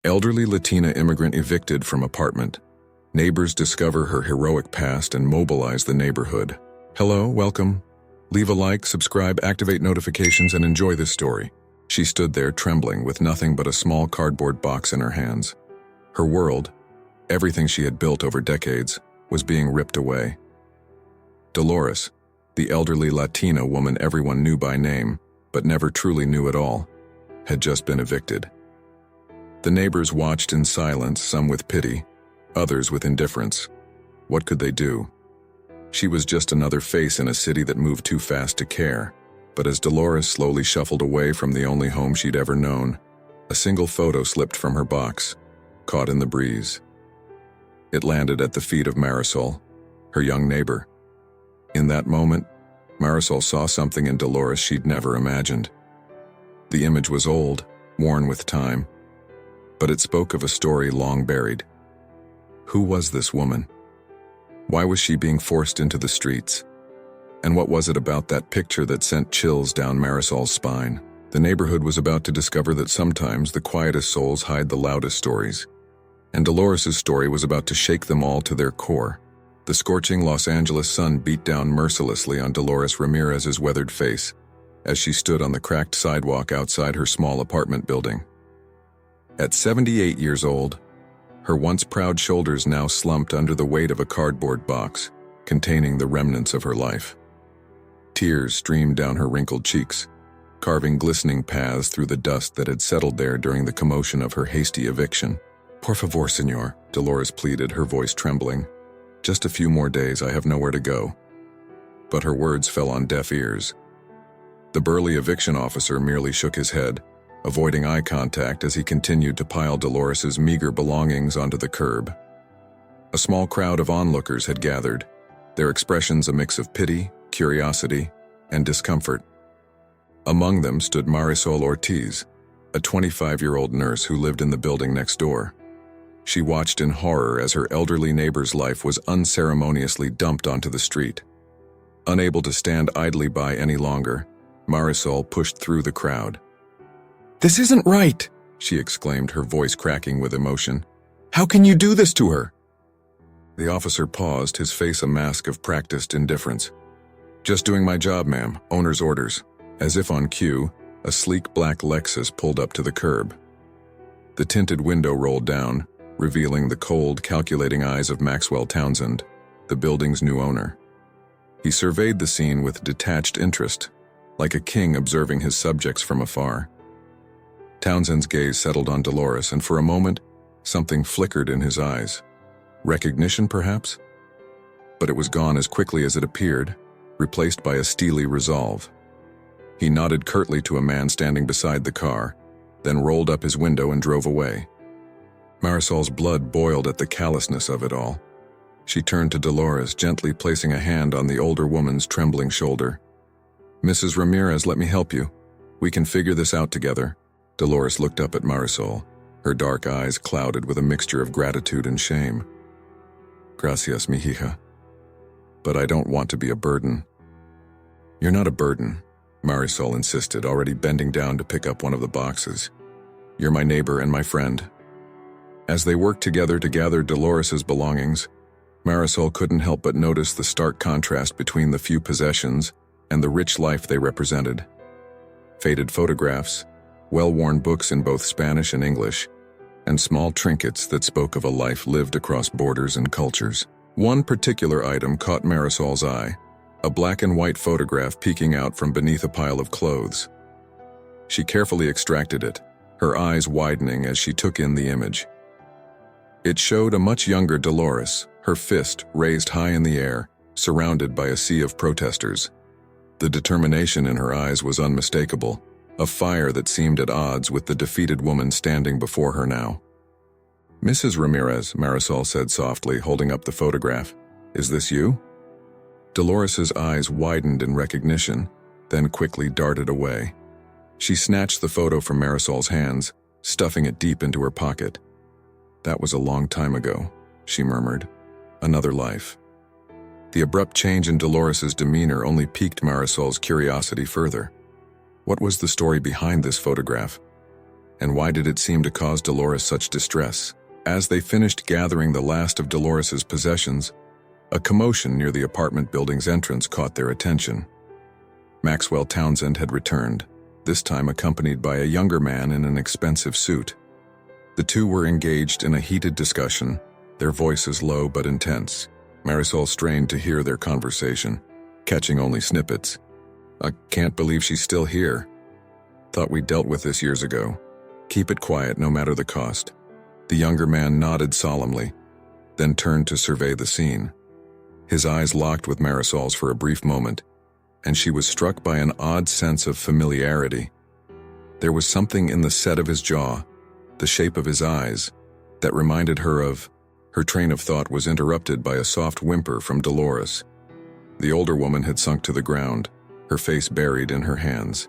Elderly Latina immigrant evicted from apartment. Neighbors discover her heroic past and mobilize the neighborhood. Hello, welcome. Leave a like, subscribe, activate notifications, and enjoy this story. She stood there trembling with nothing but a small cardboard box in her hands. Her world, everything she had built over decades, was being ripped away. Dolores, the elderly Latina woman everyone knew by name, but never truly knew at all, had just been evicted. The neighbors watched in silence, some with pity, others with indifference. What could they do? She was just another face in a city that moved too fast to care. But as Dolores slowly shuffled away from the only home she'd ever known, a single photo slipped from her box, caught in the breeze. It landed at the feet of Marisol, her young neighbor. In that moment, Marisol saw something in Dolores she'd never imagined. The image was old, worn with time, but it spoke of a story long buried. Who was this woman? Why was she being forced into the streets? And what was it about that picture that sent chills down Marisol's spine? The neighborhood was about to discover that sometimes the quietest souls hide the loudest stories. And Dolores' story was about to shake them all to their core. The scorching Los Angeles sun beat down mercilessly on Dolores Ramirez's weathered face as she stood on the cracked sidewalk outside her small apartment building. At 78 years old, her once proud shoulders now slumped under the weight of a cardboard box containing the remnants of her life. Tears streamed down her wrinkled cheeks, carving glistening paths through the dust that had settled there during the commotion of her hasty eviction. "Por favor, señor," Dolores pleaded, her voice trembling. "Just a few more days, I have nowhere to go." But her words fell on deaf ears. The burly eviction officer merely shook his head, avoiding eye contact as he continued to pile Dolores's meager belongings onto the curb. A small crowd of onlookers had gathered, their expressions a mix of pity, curiosity, and discomfort. Among them stood Marisol Ortiz, a 25-year-old nurse who lived in the building next door. She watched in horror as her elderly neighbor's life was unceremoniously dumped onto the street. Unable to stand idly by any longer, Marisol pushed through the crowd. "This isn't right!" she exclaimed, her voice cracking with emotion. "How can you do this to her?" The officer paused, his face a mask of practiced indifference. "Just doing my job, ma'am. Owner's orders." As if on cue, a sleek black Lexus pulled up to the curb. The tinted window rolled down, revealing the cold, calculating eyes of Maxwell Townsend, the building's new owner. He surveyed the scene with detached interest, like a king observing his subjects from afar. Townsend's gaze settled on Dolores, and for a moment, something flickered in his eyes. Recognition, perhaps? But it was gone as quickly as it appeared, replaced by a steely resolve. He nodded curtly to a man standing beside the car, then rolled up his window and drove away. Marisol's blood boiled at the callousness of it all. She turned to Dolores, gently placing a hand on the older woman's trembling shoulder. "Mrs. Ramirez, let me help you. We can figure this out together." Dolores looked up at Marisol, her dark eyes clouded with a mixture of gratitude and shame. "Gracias, mi hija. But I don't want to be a burden." "You're not a burden," Marisol insisted, already bending down to pick up one of the boxes. "You're my neighbor and my friend." As they worked together to gather Dolores's belongings, Marisol couldn't help but notice the stark contrast between the few possessions and the rich life they represented. Faded photographs, well-worn books in both Spanish and English, and small trinkets that spoke of a life lived across borders and cultures. One particular item caught Marisol's eye, a black and white photograph peeking out from beneath a pile of clothes. She carefully extracted it, her eyes widening as she took in the image. It showed a much younger Dolores, her fist raised high in the air, surrounded by a sea of protesters. The determination in her eyes was unmistakable, a fire that seemed at odds with the defeated woman standing before her now. "Mrs. Ramirez," Marisol said softly, holding up the photograph. "Is this you?" Dolores's eyes widened in recognition, then quickly darted away. She snatched the photo from Marisol's hands, stuffing it deep into her pocket. "That was a long time ago," she murmured. "Another life." The abrupt change in Dolores's demeanor only piqued Marisol's curiosity further. What was the story behind this photograph? And why did it seem to cause Dolores such distress? As they finished gathering the last of Dolores's possessions, a commotion near the apartment building's entrance caught their attention. Maxwell Townsend had returned, this time accompanied by a younger man in an expensive suit. The two were engaged in a heated discussion, their voices low but intense. Marisol strained to hear their conversation, catching only snippets. "I can't believe she's still here. Thought we dealt with this years ago. Keep it quiet no matter the cost." The younger man nodded solemnly, then turned to survey the scene. His eyes locked with Marisol's for a brief moment, and she was struck by an odd sense of familiarity. There was something in the set of his jaw, the shape of his eyes, that reminded her of... Her train of thought was interrupted by a soft whimper from Dolores. The older woman had sunk to the ground, her face buried in her hands.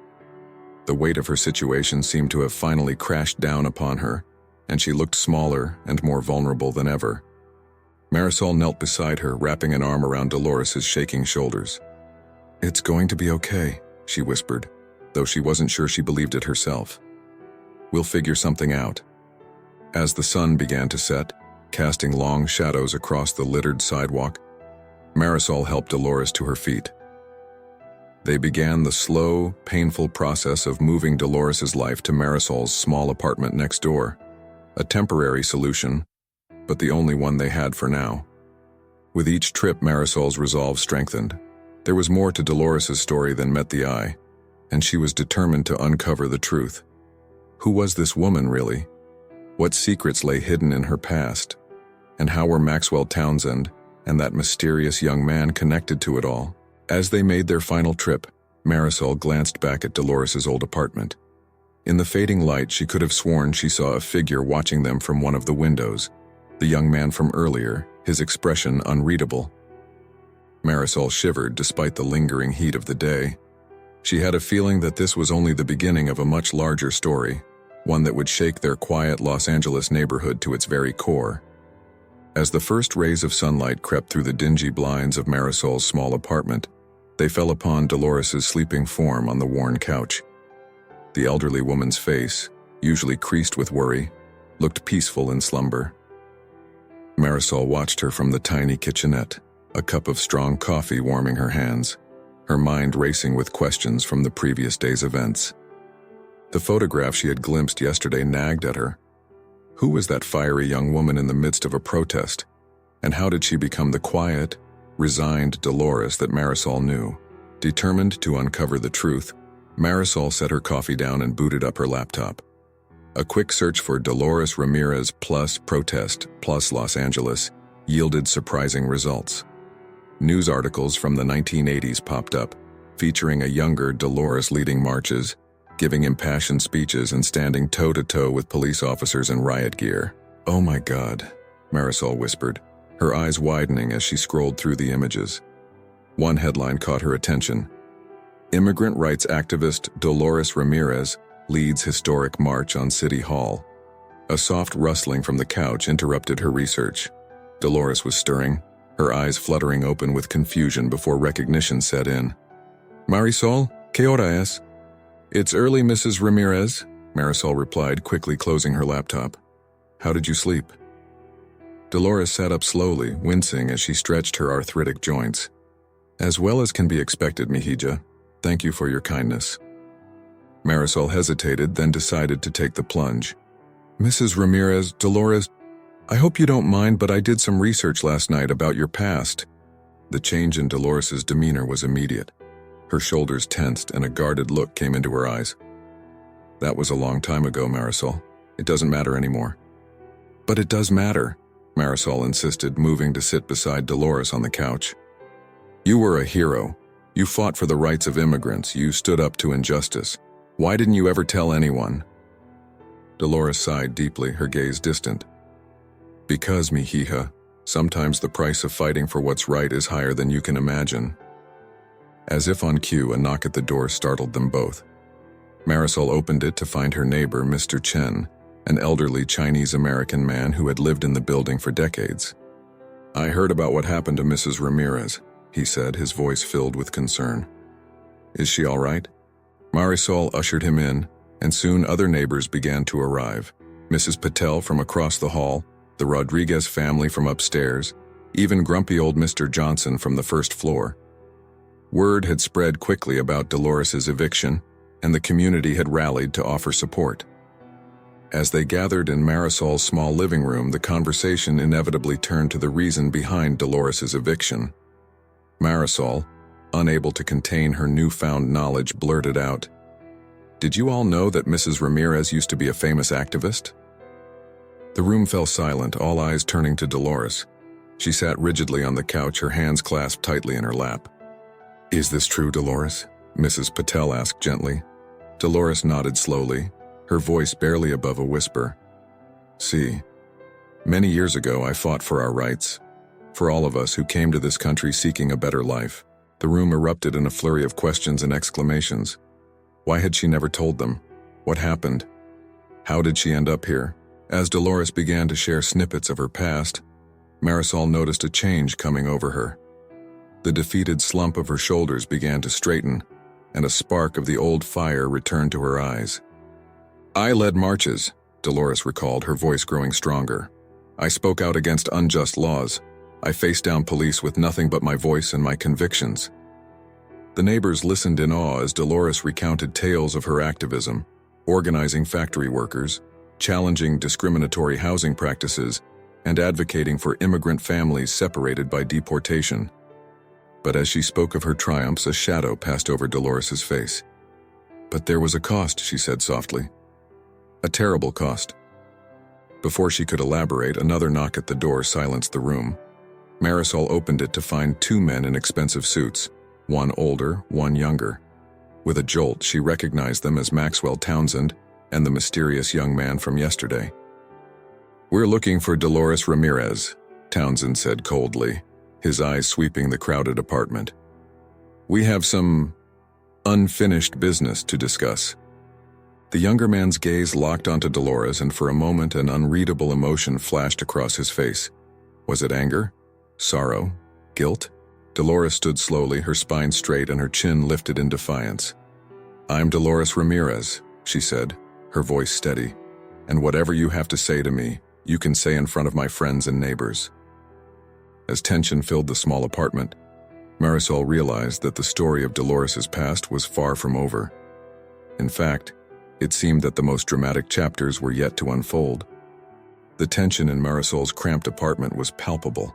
The weight of her situation seemed to have finally crashed down upon her, and she looked smaller and more vulnerable than ever. Marisol knelt beside her, wrapping an arm around Dolores's shaking shoulders. "It's going to be okay," she whispered, though she wasn't sure she believed it herself. "We'll figure something out." As the sun began to set, casting long shadows across the littered sidewalk, Marisol helped Dolores to her feet. They began the slow, painful process of moving Dolores's life to Marisol's small apartment next door. A temporary solution, but the only one they had for now. With each trip, Marisol's resolve strengthened. There was more to Dolores's story than met the eye, and she was determined to uncover the truth. Who was this woman, really? What secrets lay hidden in her past? And how were Maxwell Townsend and that mysterious young man connected to it all? As they made their final trip, Marisol glanced back at Dolores's old apartment. In the fading light, she could have sworn she saw a figure watching them from one of the windows. The young man from earlier, his expression unreadable. Marisol shivered despite the lingering heat of the day. She had a feeling that this was only the beginning of a much larger story, one that would shake their quiet Los Angeles neighborhood to its very core. As the first rays of sunlight crept through the dingy blinds of Marisol's small apartment, they fell upon Dolores's sleeping form on the worn couch. The elderly woman's face, usually creased with worry, looked peaceful in slumber. Marisol watched her from the tiny kitchenette, a cup of strong coffee warming her hands, her mind racing with questions from the previous day's events. The photograph she had glimpsed yesterday nagged at her. Who was that fiery young woman in the midst of a protest? And how did she become the quiet, resigned Dolores that Marisol knew? Determined to uncover the truth, Marisol set her coffee down and booted up her laptop. A quick search for Dolores Ramirez plus protest plus Los Angeles yielded surprising results. News articles from the 1980s popped up, featuring a younger Dolores leading marches, giving impassioned speeches and standing toe-to-toe with police officers in riot gear. "Oh my God," Marisol whispered, her eyes widening as she scrolled through the images. One headline caught her attention. Immigrant rights activist Dolores Ramirez leads historic march on City Hall. A soft rustling from the couch interrupted her research. Dolores was stirring, her eyes fluttering open with confusion before recognition set in. "Marisol, ¿qué hora es?" "It's early, Mrs. Ramirez," Marisol replied, quickly closing her laptop. "How did you sleep?" Dolores sat up slowly, wincing as she stretched her arthritic joints. "As well as can be expected, Mihija. Thank you for your kindness." Marisol hesitated, then decided to take the plunge. "Mrs. Ramirez, Dolores, I hope you don't mind, but I did some research last night about your past." The change in Dolores's demeanor was immediate. Her shoulders tensed and a guarded look came into her eyes. "That was a long time ago, Marisol. It doesn't matter anymore." "But it does matter," Marisol insisted, moving to sit beside Dolores on the couch. "You were a hero. You fought for the rights of immigrants. You stood up to injustice. Why didn't you ever tell anyone?" Dolores sighed deeply, her gaze distant. "Because, Mihija, sometimes the price of fighting for what's right is higher than you can imagine." As if on cue, a knock at the door startled them both. Marisol opened it to find her neighbor, Mr. Chen, an elderly Chinese-American man who had lived in the building for decades. "I heard about what happened to Mrs. Ramirez," he said, his voice filled with concern. "Is she all right?" Marisol ushered him in, and soon other neighbors began to arrive. Mrs. Patel from across the hall, the Rodriguez family from upstairs, even grumpy old Mr. Johnson from the first floor. Word had spread quickly about Dolores's eviction, and the community had rallied to offer support. As they gathered in Marisol's small living room, the conversation inevitably turned to the reason behind Dolores's eviction. Marisol, unable to contain her newfound knowledge, blurted out, "Did you all know that Mrs. Ramirez used to be a famous activist?" The room fell silent, all eyes turning to Dolores. She sat rigidly on the couch, her hands clasped tightly in her lap. "Is this true, Dolores?" Mrs. Patel asked gently. Dolores nodded slowly, her voice barely above a whisper. "See, many years ago I fought for our rights, for all of us who came to this country seeking a better life." The room erupted in a flurry of questions and exclamations. Why had she never told them? What happened? How did she end up here? As Dolores began to share snippets of her past, Marisol noticed a change coming over her. The defeated slump of her shoulders began to straighten, and a spark of the old fire returned to her eyes. "I led marches," Dolores recalled, her voice growing stronger. "I spoke out against unjust laws. I faced down police with nothing but my voice and my convictions." The neighbors listened in awe as Dolores recounted tales of her activism, organizing factory workers, challenging discriminatory housing practices, and advocating for immigrant families separated by deportation. But as she spoke of her triumphs, a shadow passed over Dolores's face. "But there was a cost," she said softly. "A terrible cost." Before she could elaborate, another knock at the door silenced the room. Marisol opened it to find two men in expensive suits, one older, one younger. With a jolt, she recognized them as Maxwell Townsend and the mysterious young man from yesterday. "We're looking for Dolores Ramirez," Townsend said coldly, his eyes sweeping the crowded apartment. "We have some unfinished business to discuss." The younger man's gaze locked onto Dolores, and for a moment an unreadable emotion flashed across his face. Was it anger? Sorrow? Guilt? Dolores stood slowly, her spine straight and her chin lifted in defiance. "I'm Dolores Ramirez," she said, her voice steady. "And whatever you have to say to me, you can say in front of my friends and neighbors." As tension filled the small apartment, Marisol realized that the story of Dolores's past was far from over. In fact, it seemed that the most dramatic chapters were yet to unfold. The tension in Marisol's cramped apartment was palpable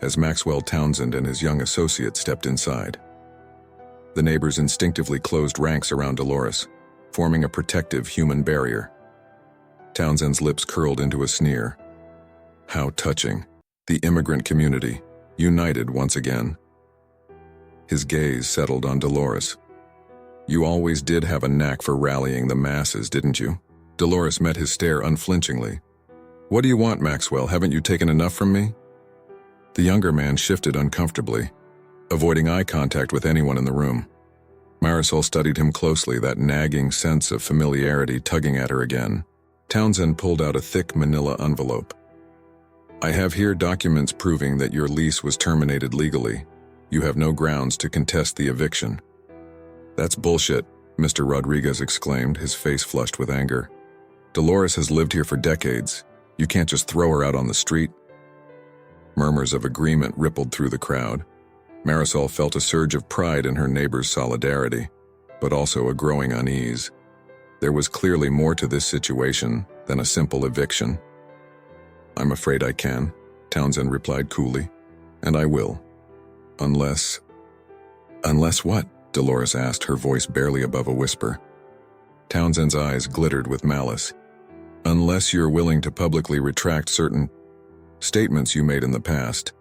as Maxwell Townsend and his young associate stepped inside. The neighbors instinctively closed ranks around Dolores, forming a protective human barrier. Townsend's lips curled into a sneer. How touching. The immigrant community, united once again. His gaze settled on Dolores. "You always did have a knack for rallying the masses, didn't you?" Dolores met his stare unflinchingly. "What do you want, Maxwell? Haven't you taken enough from me?" The younger man shifted uncomfortably, avoiding eye contact with anyone in the room. Marisol studied him closely, that nagging sense of familiarity tugging at her again. Townsend pulled out a thick manila envelope. "I have here documents proving that your lease was terminated legally. You have no grounds to contest the eviction." "That's bullshit," Mr. Rodriguez exclaimed, his face flushed with anger. "Dolores has lived here for decades. You can't just throw her out on the street." Murmurs of agreement rippled through the crowd. Marisol felt a surge of pride in her neighbor's solidarity, but also a growing unease. There was clearly more to this situation than a simple eviction. "I'm afraid I can," Townsend replied coolly, "and I will. Unless..." "Unless what?" Dolores asked, her voice barely above a whisper. Townsend's eyes glittered with malice. "Unless you're willing to publicly retract certain statements you made in the past.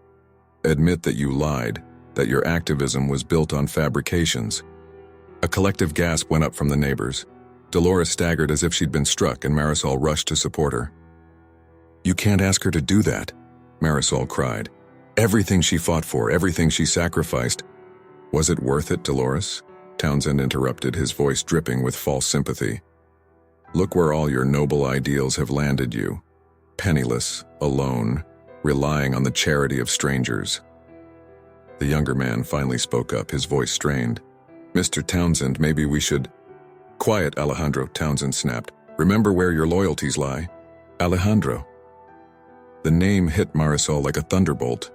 Admit that you lied, that your activism was built on fabrications." A collective gasp went up from the neighbors. Dolores staggered as if she'd been struck, and Marisol rushed to support her. "You can't ask her to do that," Marisol cried. "Everything she fought for, everything she sacrificed." "Was it worth it, Dolores?" Townsend interrupted, his voice dripping with false sympathy. "Look where all your noble ideals have landed you. Penniless, alone, relying on the charity of strangers." The younger man finally spoke up, his voice strained. "Mr. Townsend, maybe we should..." Quiet, Alejandro, Townsend snapped. Remember where your loyalties lie. Alejandro. The name hit Marisol like a thunderbolt.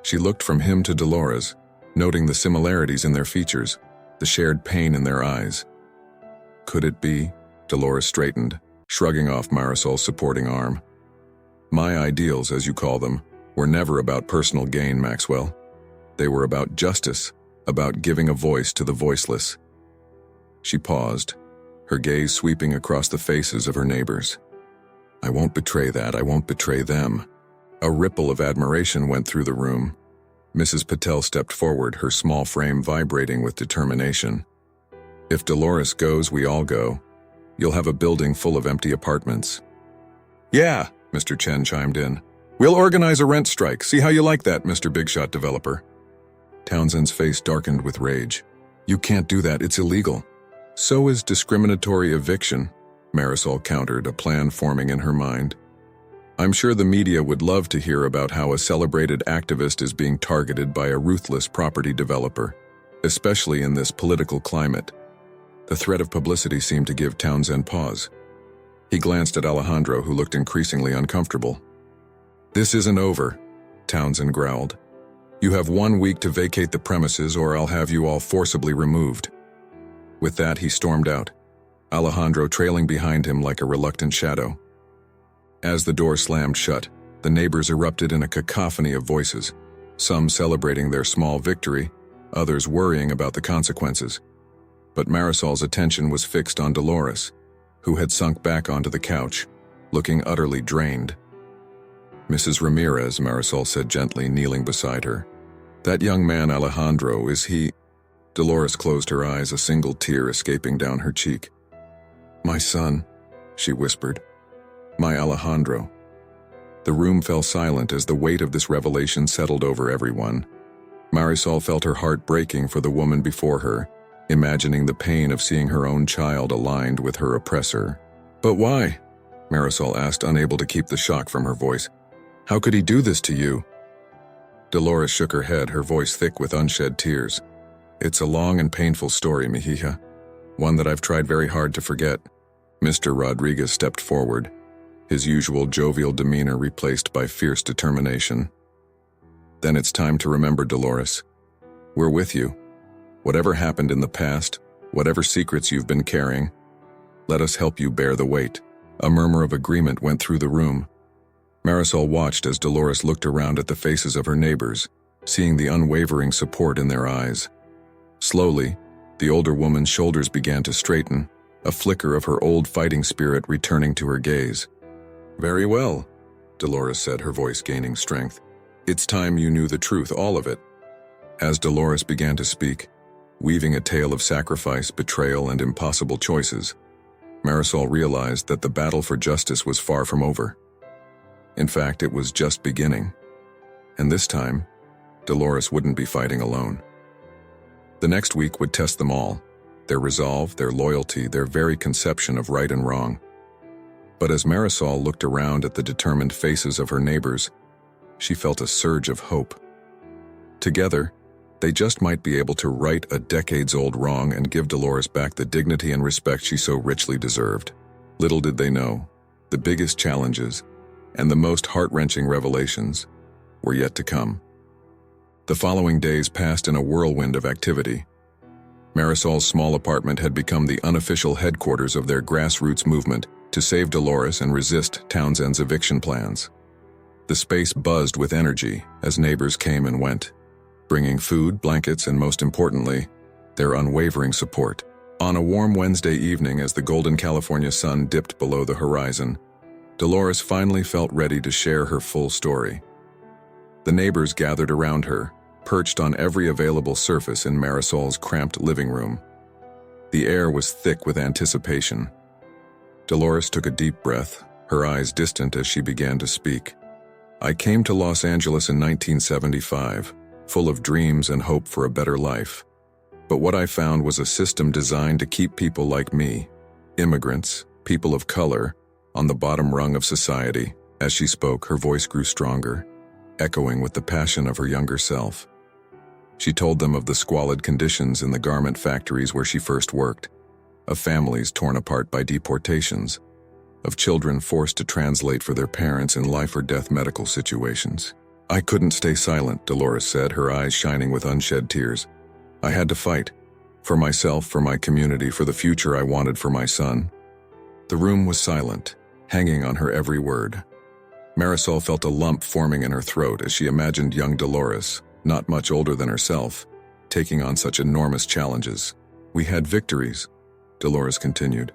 She looked from him to Dolores, noting the similarities in their features, the shared pain in their eyes. Could it be? Dolores straightened, shrugging off Marisol's supporting arm. My ideals, as you call them, were never about personal gain, Maxwell. They were about justice, about giving a voice to the voiceless. She paused, her gaze sweeping across the faces of her neighbors. I won't betray that, I won't betray them. A ripple of admiration went through the room. Mrs. Patel stepped forward, her small frame vibrating with determination. If Dolores goes, we all go. You'll have a building full of empty apartments. Yeah, Mr. Chen chimed in. We'll organize a rent strike. See how you like that, Mr. Bigshot developer. Townsend's face darkened with rage. You can't do that, it's illegal. So is discriminatory eviction, Marisol countered, a plan forming in her mind. I'm sure the media would love to hear about how a celebrated activist is being targeted by a ruthless property developer, especially in this political climate. The threat of publicity seemed to give Townsend pause. He glanced at Alejandro, who looked increasingly uncomfortable. This isn't over, Townsend growled. You have 1 week to vacate the premises or I'll have you all forcibly removed. With that, he stormed out, Alejandro trailing behind him like a reluctant shadow. As the door slammed shut, the neighbors erupted in a cacophony of voices, some celebrating their small victory, others worrying about the consequences. But Marisol's attention was fixed on Dolores, who had sunk back onto the couch, looking utterly drained. Mrs. Ramirez, Marisol said gently, kneeling beside her. That young man, Alejandro, is he? Dolores closed her eyes, a single tear escaping down her cheek. My son, she whispered. My Alejandro. The room fell silent as the weight of this revelation settled over everyone. Marisol felt her heart breaking for the woman before her, imagining the pain of seeing her own child aligned with her oppressor. But why? Marisol asked, unable to keep the shock from her voice. How could he do this to you? Dolores shook her head, her voice thick with unshed tears. It's a long and painful story, mija. One that I've tried very hard to forget. Mr. Rodriguez stepped forward, his usual jovial demeanor replaced by fierce determination. Then it's time to remember, Dolores. We're with you. Whatever happened in the past, whatever secrets you've been carrying, let us help you bear the weight. A murmur of agreement went through the room. Marisol watched as Dolores looked around at the faces of her neighbors, seeing the unwavering support in their eyes. Slowly, the older woman's shoulders began to straighten, a flicker of her old fighting spirit returning to her gaze. Very well, Dolores said, her voice gaining strength. It's time you knew the truth, all of it. As Dolores began to speak, weaving a tale of sacrifice, betrayal, and impossible choices, Marisol realized that the battle for justice was far from over. In fact, it was just beginning. And this time, Dolores wouldn't be fighting alone. The next week would test them all, their resolve, their loyalty, their very conception of right and wrong. But as Marisol looked around at the determined faces of her neighbors, she felt a surge of hope. Together, they just might be able to right a decades-old wrong and give Dolores back the dignity and respect she so richly deserved. Little did they know, the biggest challenges and the most heart-wrenching revelations were yet to come. The following days passed in a whirlwind of activity. Marisol's small apartment had become the unofficial headquarters of their grassroots movement to save Dolores and resist Townsend's eviction plans. The space buzzed with energy as neighbors came and went, bringing food, blankets, and most importantly, their unwavering support. On a warm Wednesday evening, as the golden California sun dipped below the horizon, Dolores finally felt ready to share her full story. The neighbors gathered around her, perched on every available surface in Marisol's cramped living room. The air was thick with anticipation. Dolores took a deep breath, her eyes distant as she began to speak. I came to Los Angeles in 1975, full of dreams and hope for a better life. But what I found was a system designed to keep people like me, immigrants, people of color, on the bottom rung of society. As she spoke, her voice grew stronger, echoing with the passion of her younger self. She told them of the squalid conditions in the garment factories where she first worked, of families torn apart by deportations, of children forced to translate for their parents in life-or-death medical situations. I couldn't stay silent, Dolores said, her eyes shining with unshed tears. I had to fight. For myself, for my community, for the future I wanted for my son. The room was silent, hanging on her every word. Marisol felt a lump forming in her throat as she imagined young Dolores, not much older than herself, taking on such enormous challenges. We had victories, Dolores continued.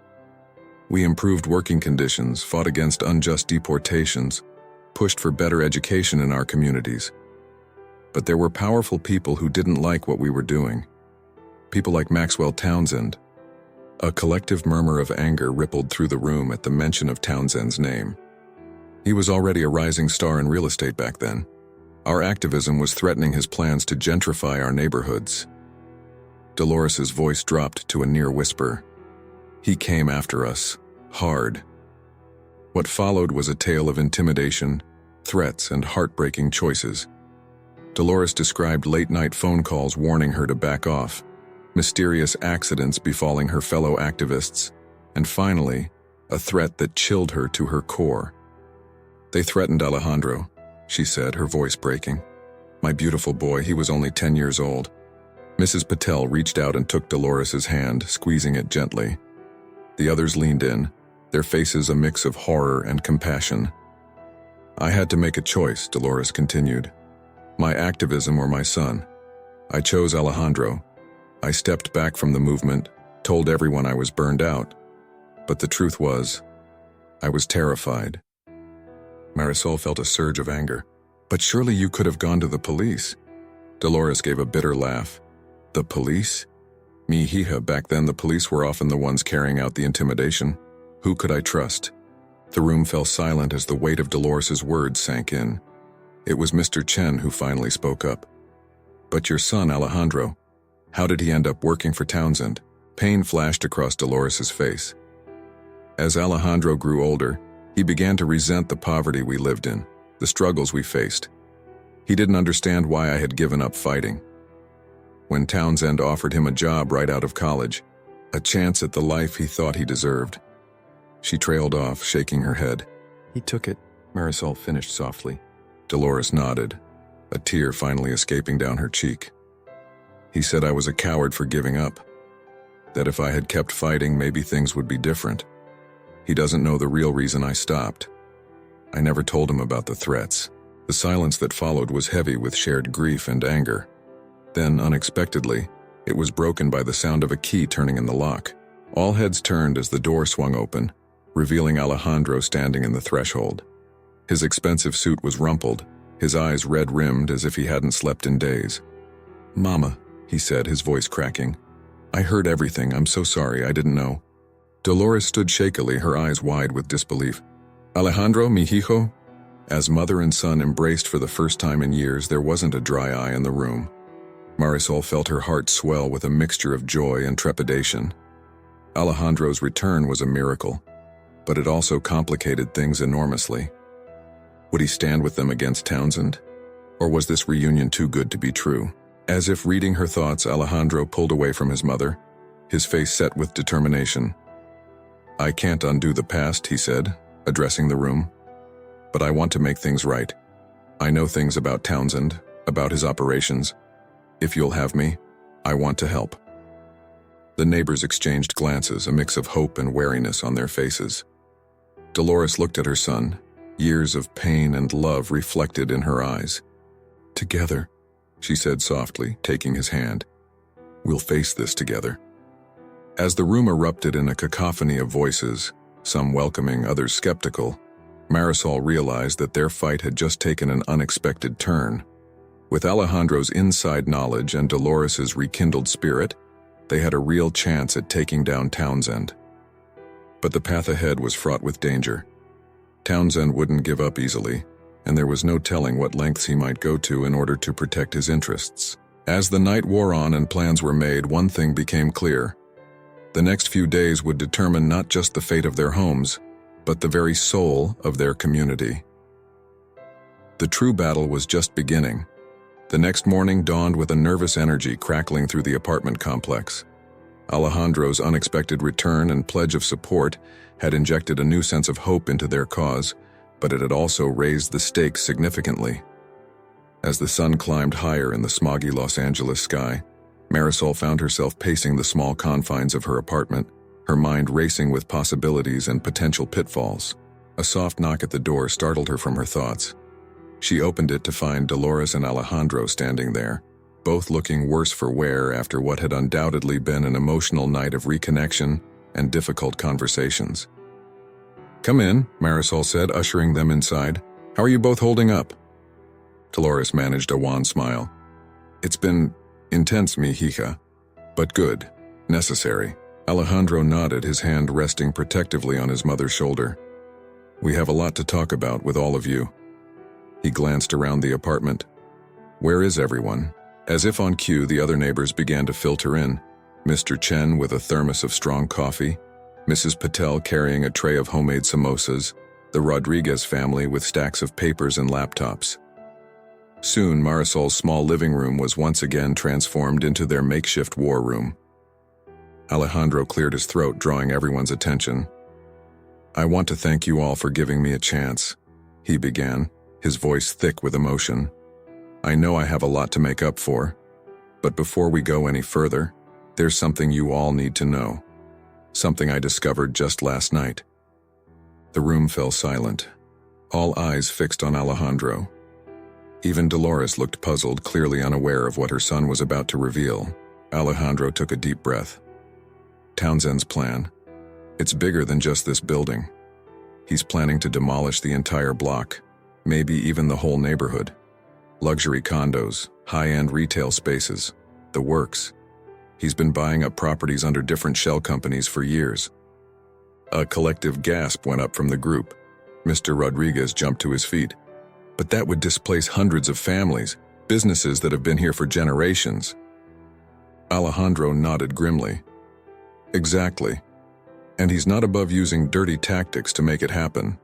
We improved working conditions, fought against unjust deportations, pushed for better education in our communities. But there were powerful people who didn't like what we were doing. People like Maxwell Townsend. A collective murmur of anger rippled through the room at the mention of Townsend's name. He was already a rising star in real estate back then. Our activism was threatening his plans to gentrify our neighborhoods. Dolores's voice dropped to a near whisper. He came after us, hard. What followed was a tale of intimidation, threats, and heartbreaking choices. Dolores described late-night phone calls warning her to back off, mysterious accidents befalling her fellow activists, and finally, a threat that chilled her to her core. They threatened Alejandro, she said, her voice breaking. My beautiful boy, he was only 10 years old. Mrs. Patel reached out and took Dolores's hand, squeezing it gently. The others leaned in, their faces a mix of horror and compassion. I had to make a choice, Dolores continued. My activism or my son. I chose Alejandro. I stepped back from the movement, told everyone I was burned out. But the truth was, I was terrified. Marisol felt a surge of anger. But surely you could have gone to the police. Dolores gave a bitter laugh. The police? Mi hija, back then the police were often the ones carrying out the intimidation. Who could I trust? The room fell silent as the weight of Dolores's words sank in. It was Mr. Chen who finally spoke up. But your son, Alejandro, how did he end up working for Townsend? Pain flashed across Dolores's face. As Alejandro grew older, he began to resent the poverty we lived in, the struggles we faced. He didn't understand why I had given up fighting. When Townsend offered him a job right out of college, a chance at the life he thought he deserved. She trailed off, shaking her head. He took it, Marisol finished softly. Dolores nodded, a tear finally escaping down her cheek. He said I was a coward for giving up, that if I had kept fighting, maybe things would be different. He doesn't know the real reason I stopped. I never told him about the threats. The silence that followed was heavy with shared grief and anger. Then, unexpectedly, it was broken by the sound of a key turning in the lock. All heads turned as the door swung open, revealing Alejandro standing in the threshold. His expensive suit was rumpled, his eyes red-rimmed as if he hadn't slept in days. Mama, he said, his voice cracking. I heard everything, I'm so sorry, I didn't know. Dolores stood shakily, her eyes wide with disbelief. Alejandro, mi hijo? As mother and son embraced for the first time in years, there wasn't a dry eye in the room. Marisol felt her heart swell with a mixture of joy and trepidation. Alejandro's return was a miracle, but it also complicated things enormously. Would he stand with them against Townsend? Or was this reunion too good to be true? As if reading her thoughts, Alejandro pulled away from his mother, his face set with determination. I can't undo the past, he said, addressing the room. But I want to make things right. I know things about Townsend, about his operations. If you'll have me, I want to help. The neighbors exchanged glances, a mix of hope and wariness on their faces. Dolores looked at her son, years of pain and love reflected in her eyes. Together, she said softly, taking his hand. We'll face this together. As the room erupted in a cacophony of voices, some welcoming, others skeptical, Marisol realized that their fight had just taken an unexpected turn. With Alejandro's inside knowledge and Dolores's rekindled spirit, they had a real chance at taking down Townsend. But the path ahead was fraught with danger. Townsend wouldn't give up easily, and there was no telling what lengths he might go to in order to protect his interests. As the night wore on and plans were made, one thing became clear. The next few days would determine not just the fate of their homes, but the very soul of their community. The true battle was just beginning. The next morning dawned with a nervous energy crackling through the apartment complex. Alejandro's unexpected return and pledge of support had injected a new sense of hope into their cause, but it had also raised the stakes significantly. As the sun climbed higher in the smoggy Los Angeles sky, Marisol found herself pacing the small confines of her apartment, her mind racing with possibilities and potential pitfalls. A soft knock at the door startled her from her thoughts. She opened it to find Dolores and Alejandro standing there, both looking worse for wear after what had undoubtedly been an emotional night of reconnection and difficult conversations. "Come in," Marisol said, ushering them inside. "How are you both holding up?" Dolores managed a wan smile. "It's been intense, mi hija, but good, necessary." Alejandro nodded, his hand resting protectively on his mother's shoulder. "We have a lot to talk about with all of you." He glanced around the apartment. "Where is everyone?" As if on cue, the other neighbors began to filter in. Mr. Chen with a thermos of strong coffee, Mrs. Patel carrying a tray of homemade samosas, the Rodriguez family with stacks of papers and laptops. Soon, Marisol's small living room was once again transformed into their makeshift war room. Alejandro cleared his throat, drawing everyone's attention. "I want to thank you all for giving me a chance," he began, his voice thick with emotion. "I know I have a lot to make up for, but before we go any further, there's something you all need to know. Something I discovered just last night." The room fell silent, all eyes fixed on Alejandro. Even Dolores looked puzzled, clearly unaware of what her son was about to reveal. Alejandro took a deep breath. "Townsend's plan. It's bigger than just this building. He's planning to demolish the entire block, maybe even the whole neighborhood. Luxury condos, high-end retail spaces, the works. He's been buying up properties under different shell companies for years." A collective gasp went up from the group. Mr. Rodriguez jumped to his feet. "But that would displace hundreds of families, businesses that have been here for generations." Alejandro nodded grimly. "Exactly. And he's not above using dirty tactics to make it happen.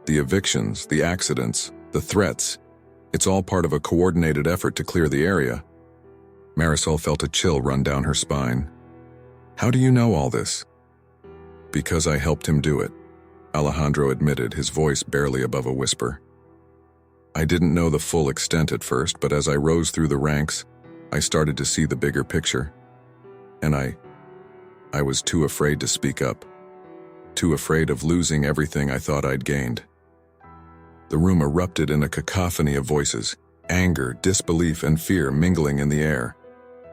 The evictions, the accidents, the threats. It's all part of a coordinated effort to clear the area." Marisol felt a chill run down her spine. "How do you know all this?" "Because I helped him do it," Alejandro admitted, his voice barely above a whisper. "I didn't know the full extent at first, but as I rose through the ranks, I started to see the bigger picture. And I was too afraid to speak up. Too afraid of losing everything I thought I'd gained." The room erupted in a cacophony of voices, anger, disbelief, and fear mingling in the air.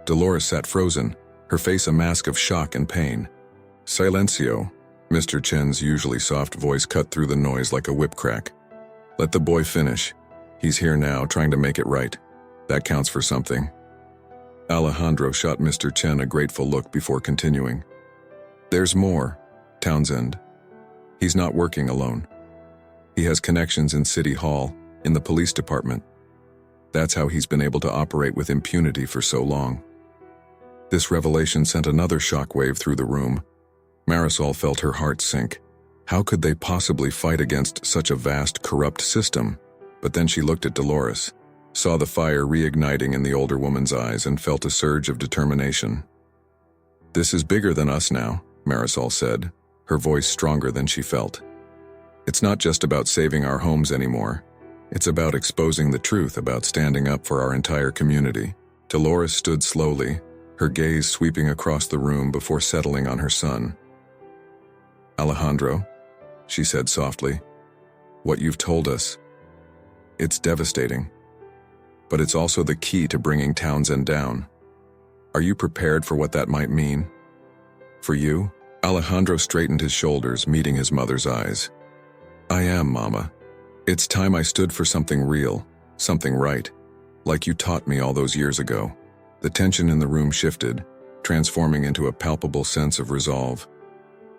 Dolores sat frozen, her face a mask of shock and pain. "Silencio," Mr. Chen's usually soft voice cut through the noise like a whip crack. "Let the boy finish. He's here now, trying to make it right. That counts for something." Alejandro shot Mr. Chen a grateful look before continuing. "There's more, Townsend. He's not working alone. He has connections in City Hall, in the police department. That's how he's been able to operate with impunity for so long." This revelation sent another shockwave through the room. Marisol felt her heart sink. How could they possibly fight against such a vast, corrupt system? But then she looked at Dolores, saw the fire reigniting in the older woman's eyes, and felt a surge of determination. "This is bigger than us now," Marisol said, her voice stronger than she felt. "It's not just about saving our homes anymore. It's about exposing the truth, about standing up for our entire community." Dolores stood slowly, her gaze sweeping across the room before settling on her son. "Alejandro," she said softly, "what you've told us, it's devastating. But it's also the key to bringing Townsend down. Are you prepared for what that might mean? For you?" Alejandro straightened his shoulders, meeting his mother's eyes. "I am, Mama. It's time I stood for something real, something right, like you taught me all those years ago." The tension in the room shifted, transforming into a palpable sense of resolve.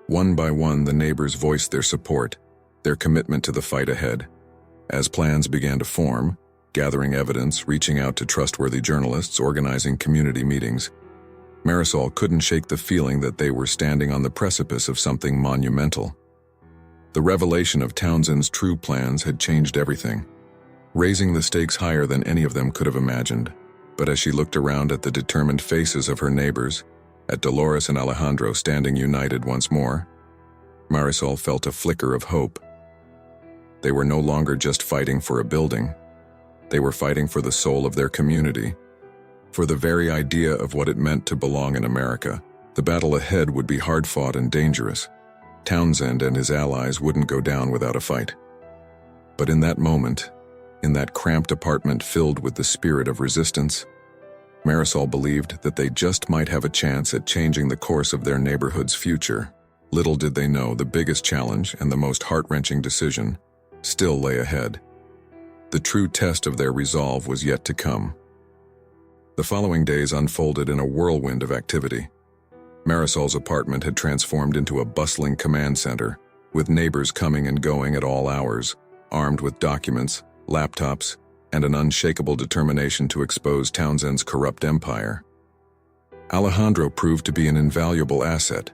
One by one, the neighbors voiced their support, their commitment to the fight ahead. As plans began to form, gathering evidence, reaching out to trustworthy journalists, organizing community meetings, Marisol couldn't shake the feeling that they were standing on the precipice of something monumental. The revelation of Townsend's true plans had changed everything, raising the stakes higher than any of them could have imagined. But as she looked around at the determined faces of her neighbors, At Dolores and Alejandro standing united once more, Marisol felt a flicker of hope. They were no longer just fighting for a building. They were fighting for the soul of their community, for the very idea of what it meant to belong in America. The battle ahead would be hard-fought and dangerous. Townsend and his allies wouldn't go down without a fight. But in that moment, in that cramped apartment filled with the spirit of resistance, Marisol believed that they just might have a chance at changing the course of their neighborhood's future. Little did they know the biggest challenge and the most heart-wrenching decision still lay ahead. The true test of their resolve was yet to come. The following days unfolded in a whirlwind of activity. Marisol's apartment had transformed into a bustling command center, with neighbors coming and going at all hours, armed with documents, laptops, and an unshakable determination to expose Townsend's corrupt empire. Alejandro proved to be an invaluable asset.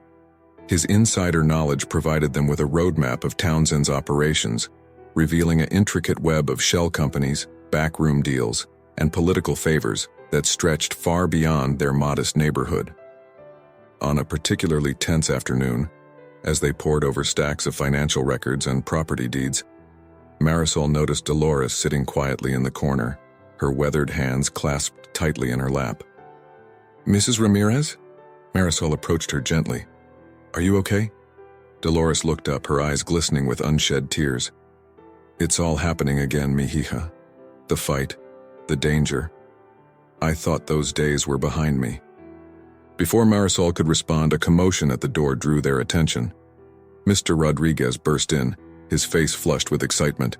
His insider knowledge provided them with a roadmap of Townsend's operations, revealing an intricate web of shell companies, backroom deals, and political favors that stretched far beyond their modest neighborhood. On a particularly tense afternoon, as they pored over stacks of financial records and property deeds, Marisol noticed Dolores sitting quietly in the corner, her weathered hands clasped tightly in her lap. "Mrs. Ramirez?" Marisol approached her gently. "Are you okay?" Dolores looked up, her eyes glistening with unshed tears. "It's all happening again, mi hija. The fight, the danger. I thought those days were behind me." Before Marisol could respond, a commotion at the door drew their attention. Mr. Rodriguez burst in, his face flushed with excitement.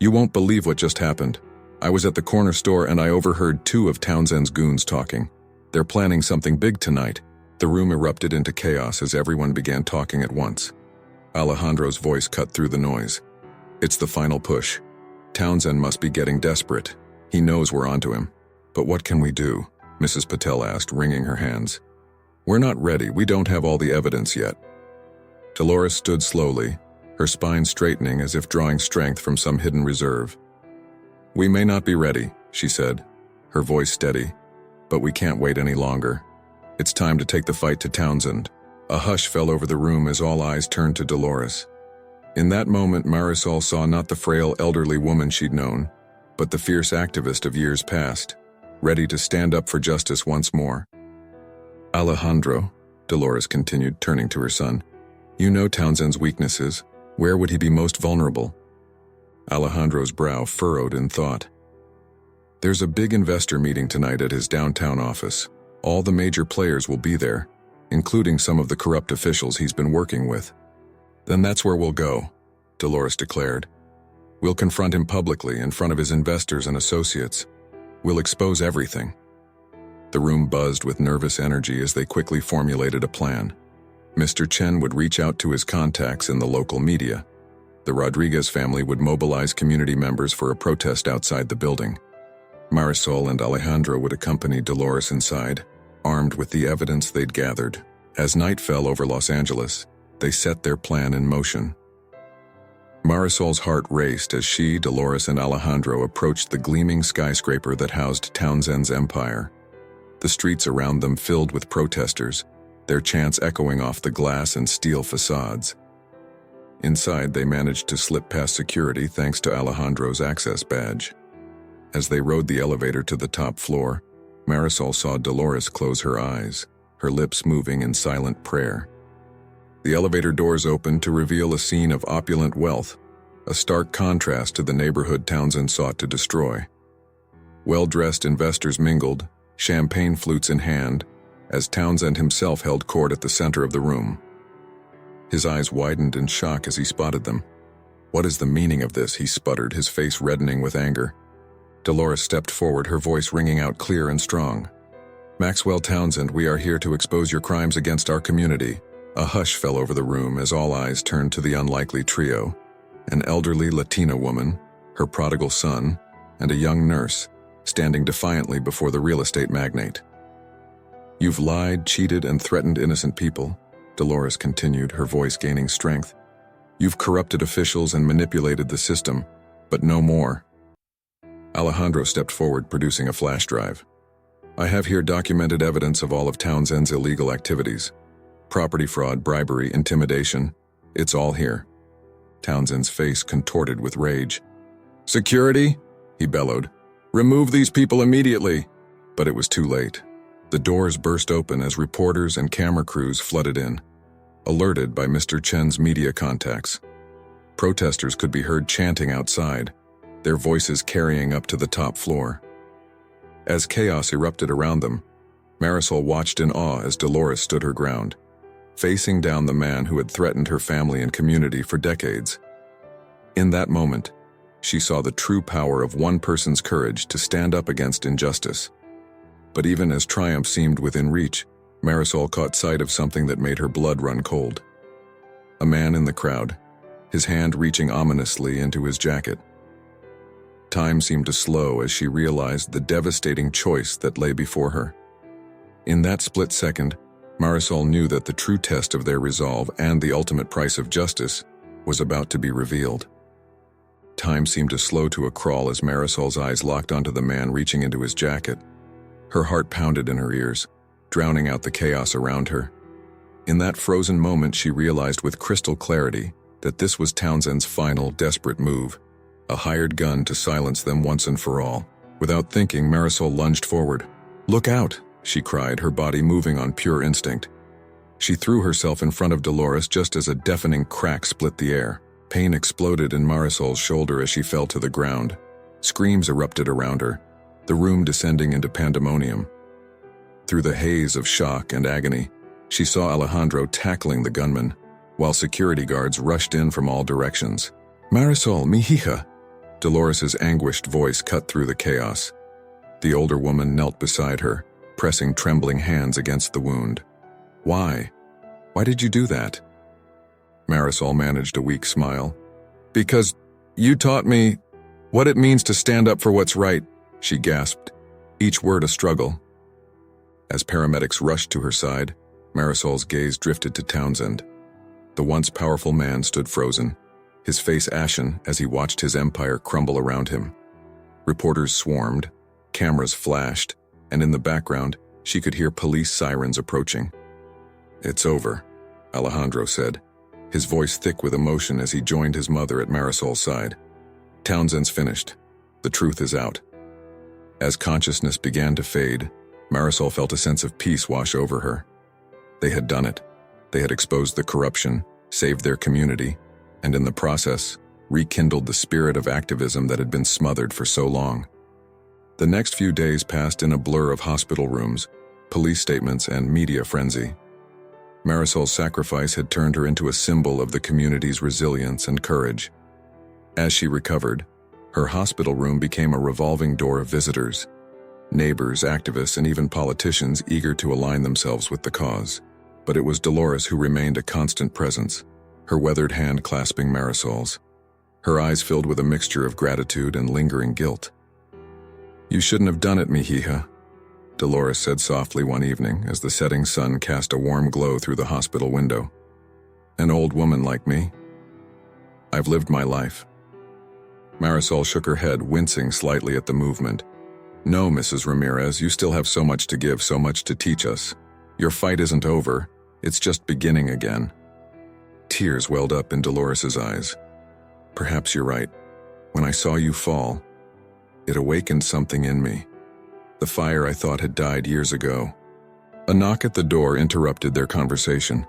"You won't believe what just happened. I was at the corner store and I overheard two of Townsend's goons talking. They're planning something big tonight." The room erupted into chaos as everyone began talking at once. Alejandro's voice cut through the noise. "It's the final push. Townsend must be getting desperate. He knows we're onto him. But what can we do?" Mrs. Patel asked, wringing her hands. "We're not ready. We don't have all the evidence yet." Dolores stood slowly, her spine straightening as if drawing strength from some hidden reserve. "We may not be ready," she said, her voice steady, "but we can't wait any longer. It's time to take the fight to Townsend." A hush fell over the room as all eyes turned to Dolores. In that moment, Marisol saw not the frail elderly woman she'd known, but the fierce activist of years past, ready to stand up for justice once more. "Alejandro," Dolores continued, turning to her son, "you know Townsend's weaknesses. Where would he be most vulnerable?" Alejandro's brow furrowed in thought. "There's a big investor meeting tonight at his downtown office. All the major players will be there, including some of the corrupt officials he's been working with." "Then that's where we'll go," Dolores declared. "We'll confront him publicly in front of his investors and associates. We'll expose everything." The room buzzed with nervous energy as they quickly formulated a plan. Mr. Chen would reach out to his contacts in the local media. The Rodriguez family would mobilize community members for a protest outside the building. Marisol and Alejandro would accompany Dolores inside, armed with the evidence they'd gathered. As night fell over Los Angeles, they set their plan in motion. Marisol's heart raced as she, Dolores, and Alejandro approached the gleaming skyscraper that housed Townsend's empire. The streets around them filled with protesters, their chants echoing off the glass and steel facades. Inside, they managed to slip past security thanks to Alejandro's access badge. As they rode the elevator to the top floor, Marisol saw Dolores close her eyes, her lips moving in silent prayer. The elevator doors opened to reveal a scene of opulent wealth, a stark contrast to the neighborhood Townsend sought to destroy. Well-dressed investors mingled, champagne flutes in hand, as Townsend himself held court at the center of the room. His eyes widened in shock as he spotted them. "What is the meaning of this?" he sputtered, his face reddening with anger. Dolores stepped forward, her voice ringing out clear and strong. "Maxwell Townsend, we are here to expose your crimes against our community." A hush fell over the room as all eyes turned to the unlikely trio, an elderly Latina woman, her prodigal son, and a young nurse, standing defiantly before the real estate magnate. "You've lied, cheated, and threatened innocent people," Dolores continued, her voice gaining strength. "You've corrupted officials and manipulated the system, but no more." Alejandro stepped forward, producing a flash drive. I have here documented evidence of all of Townsend's illegal activities. Property fraud, bribery, intimidation. It's all here. Townsend's face contorted with rage. Security? He bellowed. Remove these people immediately. But it was too late. The doors burst open as reporters and camera crews flooded in, alerted by Mr. Chen's media contacts. Protesters could be heard chanting outside, their voices carrying up to the top floor. As chaos erupted around them, Marisol watched in awe as Dolores stood her ground, facing down the man who had threatened her family and community for decades. In that moment, she saw the true power of one person's courage to stand up against injustice. But even as triumph seemed within reach, Marisol caught sight of something that made her blood run cold. A man in the crowd, his hand reaching ominously into his jacket. Time seemed to slow as she realized the devastating choice that lay before her. In that split second, Marisol knew that the true test of their resolve and the ultimate price of justice was about to be revealed. Time seemed to slow to a crawl as Marisol's eyes locked onto the man reaching into his jacket. Her heart pounded in her ears, drowning out the chaos around her. In that frozen moment, she realized with crystal clarity that this was Townsend's final, desperate move, a hired gun to silence them once and for all. Without thinking, Marisol lunged forward. "Look out!" she cried, her body moving on pure instinct. She threw herself in front of Dolores just as a deafening crack split the air. Pain exploded in Marisol's shoulder as she fell to the ground. Screams erupted around her, the room descending into pandemonium. Through the haze of shock and agony, she saw Alejandro tackling the gunman, while security guards rushed in from all directions. "Marisol, mi hija!" Dolores' anguished voice cut through the chaos. The older woman knelt beside her, pressing trembling hands against the wound. "Why? Why did you do that?" Marisol managed a weak smile. "Because you taught me what it means to stand up for what's right," she gasped, each word a struggle. As paramedics rushed to her side, Marisol's gaze drifted to Townsend. The once powerful man stood frozen, his face ashen as he watched his empire crumble around him. Reporters swarmed, cameras flashed, and in the background, she could hear police sirens approaching. "It's over," Alejandro said, his voice thick with emotion as he joined his mother at Marisol's side. "Townsend's finished. The truth is out." As consciousness began to fade, Marisol felt a sense of peace wash over her. They had done it. They had exposed the corruption, saved their community, and in the process, rekindled the spirit of activism that had been smothered for so long. The next few days passed in a blur of hospital rooms, police statements, and media frenzy. Marisol's sacrifice had turned her into a symbol of the community's resilience and courage. As she recovered, her hospital room became a revolving door of visitors, neighbors, activists, and even politicians eager to align themselves with the cause. But it was Dolores who remained a constant presence, her weathered hand clasping Marisol's, her eyes filled with a mixture of gratitude and lingering guilt. "You shouldn't have done it, mi hija," Dolores said softly one evening as the setting sun cast a warm glow through the hospital window. "An old woman like me. I've lived my life." Marisol shook her head, wincing slightly at the movement. "No, Mrs. Ramirez, you still have so much to give, so much to teach us. Your fight isn't over, it's just beginning again." Tears welled up in Dolores' eyes. "Perhaps you're right. When I saw you fall, it awakened something in me. The fire I thought had died years ago." A knock at the door interrupted their conversation.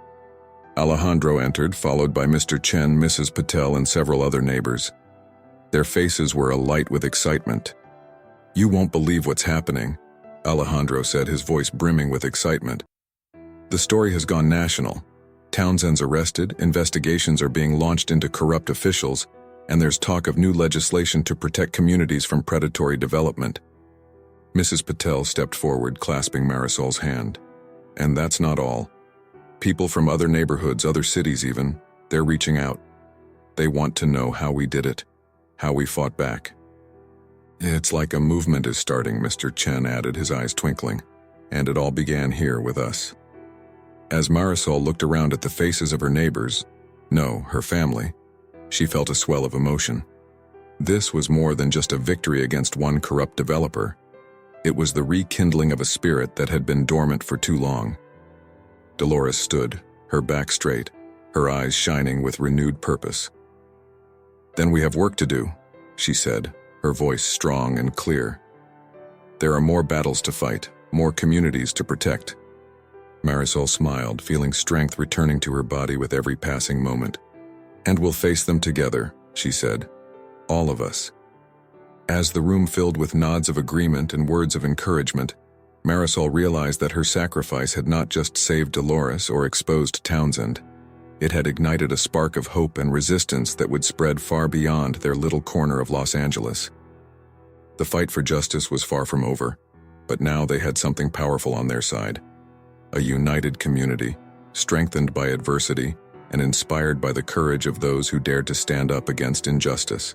Alejandro entered, followed by Mr. Chen, Mrs. Patel, and several other neighbors. Their faces were alight with excitement. "You won't believe what's happening," Alejandro said, his voice brimming with excitement. "The story has gone national. Townsend's arrested, investigations are being launched into corrupt officials, and there's talk of new legislation to protect communities from predatory development." Mrs. Patel stepped forward, clasping Marisol's hand. "And that's not all. People from other neighborhoods, other cities even, they're reaching out. They want to know how we did it, how we fought back." "It's like a movement is starting," Mr. Chen added, his eyes twinkling. "And it all began here with us." As Marisol looked around at the faces of her neighbors, no, her family, she felt a swell of emotion. This was more than just a victory against one corrupt developer. It was the rekindling of a spirit that had been dormant for too long. Dolores stood, her back straight, her eyes shining with renewed purpose. "Then we have work to do," she said, her voice strong and clear. "There are more battles to fight, more communities to protect." Marisol smiled, feeling strength returning to her body with every passing moment. "And we'll face them together," she said. "All of us." As the room filled with nods of agreement and words of encouragement, Marisol realized that her sacrifice had not just saved Dolores or exposed Townsend. It had ignited a spark of hope and resistance that would spread far beyond their little corner of Los Angeles. The fight for justice was far from over, but now they had something powerful on their side. A united community, strengthened by adversity and inspired by the courage of those who dared to stand up against injustice.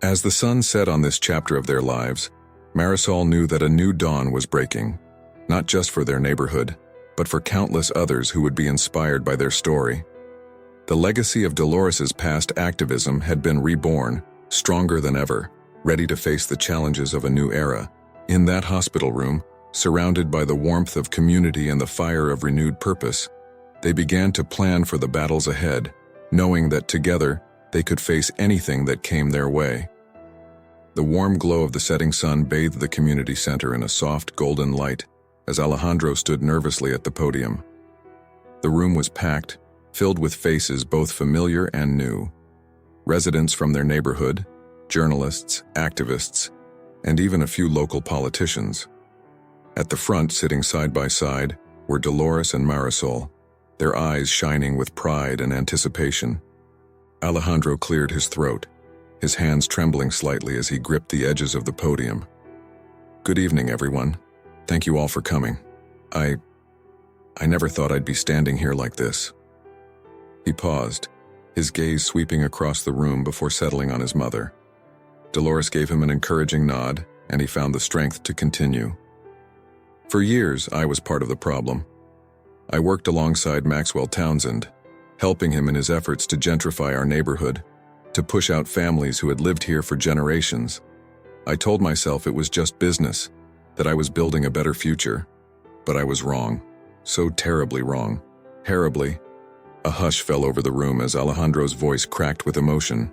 As the sun set on this chapter of their lives, Marisol knew that a new dawn was breaking, not just for their neighborhood, but for countless others who would be inspired by their story. The legacy of Dolores's past activism had been reborn, stronger than ever, ready to face the challenges of a new era. In that hospital room, surrounded by the warmth of community and the fire of renewed purpose, they began to plan for the battles ahead, knowing that together they could face anything that came their way. The warm glow of the setting sun bathed the community center in a soft golden light as Alejandro stood nervously at the podium. The room was packed, filled with faces both familiar and new. Residents from their neighborhood, journalists, activists, and even a few local politicians. At the front, sitting side by side, were Dolores and Marisol, their eyes shining with pride and anticipation. Alejandro cleared his throat, his hands trembling slightly as he gripped the edges of the podium. "Good evening, everyone. Thank you all for coming. I never thought I'd be standing here like this." He paused, his gaze sweeping across the room before settling on his mother. Dolores gave him an encouraging nod, and he found the strength to continue. "For years, I was part of the problem. I worked alongside Maxwell Townsend, helping him in his efforts to gentrify our neighborhood, to push out families who had lived here for generations. I told myself it was just business, that I was building a better future. But I was wrong. So terribly wrong. Terribly." A hush fell over the room as Alejandro's voice cracked with emotion.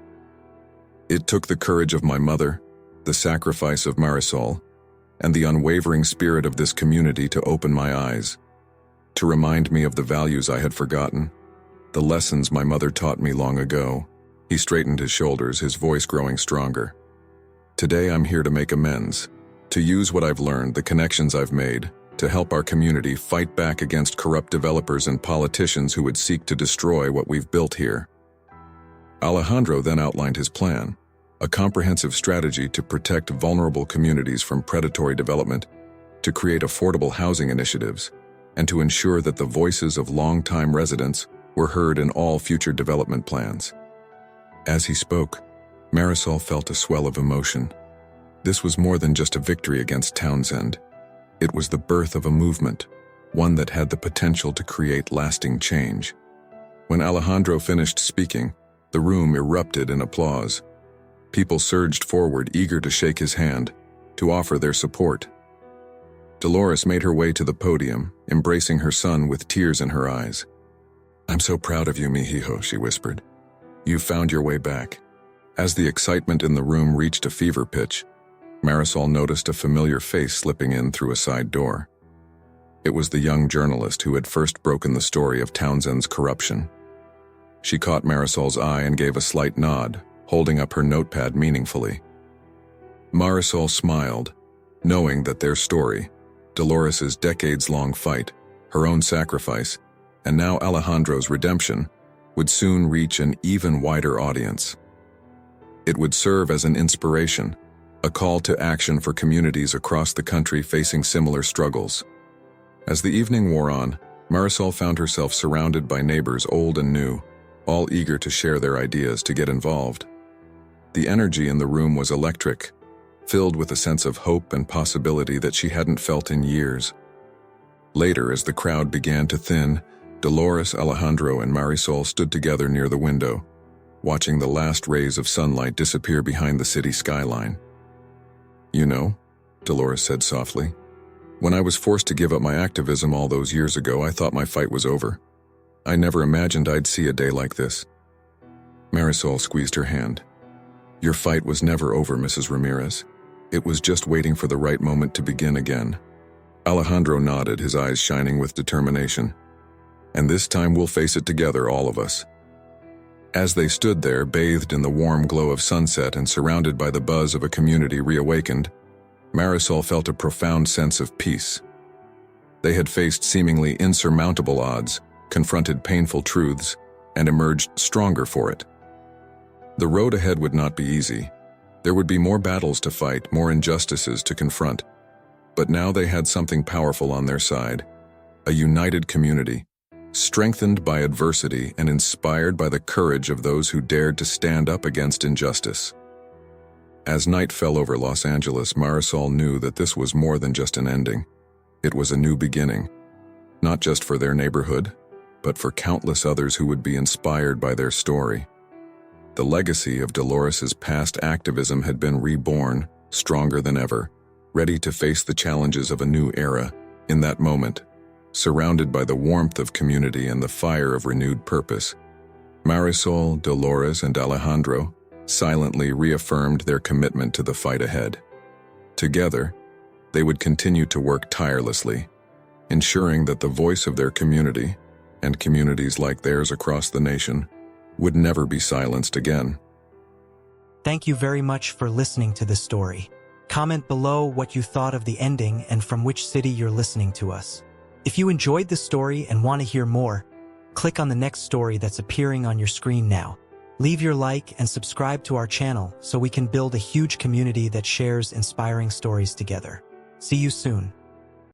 "It took the courage of my mother, the sacrifice of Marisol, and the unwavering spirit of this community to open my eyes, to remind me of the values I had forgotten, the lessons my mother taught me long ago." He straightened his shoulders, his voice growing stronger. "Today I'm here to make amends, to use what I've learned, the connections I've made, to help our community fight back against corrupt developers and politicians who would seek to destroy what we've built here." Alejandro then outlined his plan, a comprehensive strategy to protect vulnerable communities from predatory development, to create affordable housing initiatives, and to ensure that the voices of long-time residents were heard in all future development plans. As he spoke, Marisol felt a swell of emotion. This was more than just a victory against Townsend. It was the birth of a movement, one that had the potential to create lasting change. When Alejandro finished speaking, the room erupted in applause. People surged forward, eager to shake his hand, to offer their support. Dolores made her way to the podium, embracing her son with tears in her eyes. "I'm so proud of you, mijo," she whispered. "You found your way back." As the excitement in the room reached a fever pitch, Marisol noticed a familiar face slipping in through a side door. It was the young journalist who had first broken the story of Townsend's corruption. She caught Marisol's eye and gave a slight nod, holding up her notepad meaningfully. Marisol smiled, knowing that their story, Dolores's decades-long fight, her own sacrifice, and now Alejandro's redemption, would soon reach an even wider audience. It would serve as an inspiration, a call to action for communities across the country facing similar struggles. As the evening wore on, Marisol found herself surrounded by neighbors old and new, all eager to share their ideas, to get involved. The energy in the room was electric, filled with a sense of hope and possibility that she hadn't felt in years. Later, as the crowd began to thin, Dolores, Alejandro, and Marisol stood together near the window, watching the last rays of sunlight disappear behind the city skyline. "You know," Dolores said softly. "When I was forced to give up my activism all those years ago, I thought my fight was over. I never imagined I'd see a day like this." Marisol squeezed her hand. "Your fight was never over, Mrs. Ramirez. It was just waiting for the right moment to begin again." Alejandro nodded, his eyes shining with determination. "And this time we'll face it together, all of us." As they stood there, bathed in the warm glow of sunset and surrounded by the buzz of a community reawakened, Marisol felt a profound sense of peace. They had faced seemingly insurmountable odds, confronted painful truths, and emerged stronger for it. The road ahead would not be easy. There would be more battles to fight, more injustices to confront. But now they had something powerful on their side, a united community, strengthened by adversity and inspired by the courage of those who dared to stand up against injustice. As night fell over Los Angeles, Marisol knew that this was more than just an ending. It was a new beginning, not just for their neighborhood, but for countless others who would be inspired by their story. The legacy of Dolores's past activism had been reborn, stronger than ever, ready to face the challenges of a new era. In that moment, surrounded by the warmth of community and the fire of renewed purpose, Marisol, Dolores, and Alejandro silently reaffirmed their commitment to the fight ahead. Together, they would continue to work tirelessly, ensuring that the voice of their community, and communities like theirs across the nation, would never be silenced again. Thank you very much for listening to this story. Comment below what you thought of the ending and from which city you're listening to us. If you enjoyed this story and want to hear more, click on the next story that's appearing on your screen now. Leave your like and subscribe to our channel so we can build a huge community that shares inspiring stories together. See you soon.